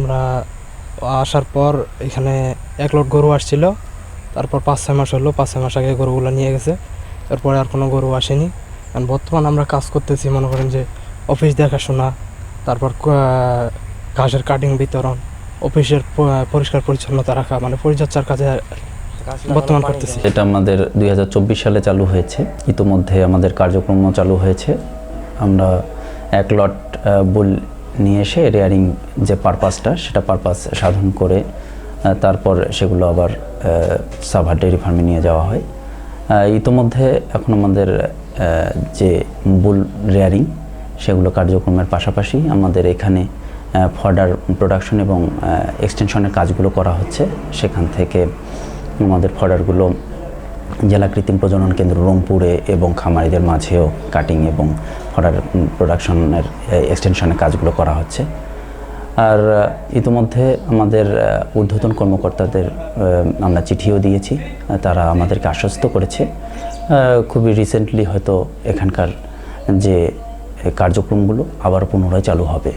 আমরা আসার পর এখানে 1 লট গরু আসছিল, তারপর 5-6 মাস হলো, 5-6 মাস আগে গরুগুলো নিয়ে গেছে, তারপরে আর কোনো গরু আসেনি। কারণ বর্তমান আমরা কাজ করতেছি, মনে করেন যে অফিস দেখাশোনা, তারপর ঘাসের কাটিং বিতরণ, অফিসের পরিষ্কার পরিচ্ছন্নতা রাখা, মানে পরিচর্যার কাজে বর্তমান করতেছি। এটা আমাদের 2024 সালে চালু হয়েছে। ইতোমধ্যে আমাদের কার্যক্রমও চালু হয়েছে। আমরা 1 লট বুল নিয়ে এসে রেয়ারিং যে পারপাসটা, সেটা পারপাস সাধন করে তারপর সেগুলো আবার সাভার ডেয়ারি ফার্মে নিয়ে যাওয়া হয়। ইতোমধ্যে এখন আমাদের যে বুল রেয়ারিং সেগুলো কার্যক্রমের পাশাপাশি আমাদের এখানে ফডার প্রোডাকশন এবং এক্সটেনশনের কাজগুলো করা হচ্ছে। সেখান থেকে আমাদের ফডারগুলো জেলা কৃত্রিম প্রজনন কেন্দ্র রংপুরে এবং খামারিদের মাঝেও কাটিং এবং ফডার প্রোডাকশনের এক্সটেনশনের কাজগুলো করা হচ্ছে। আর ইতিমধ্যে আমাদের ঊর্ধ্বতন কর্মকর্তাদের আমরা চিঠিও দিয়েছি, তারা আমাদেরকে আশ্বস্ত করেছে খুবই রিসেন্টলি হয়তো এখানকার যে কার্যক্রমগুলো আবার পুনরায় চালু হবে।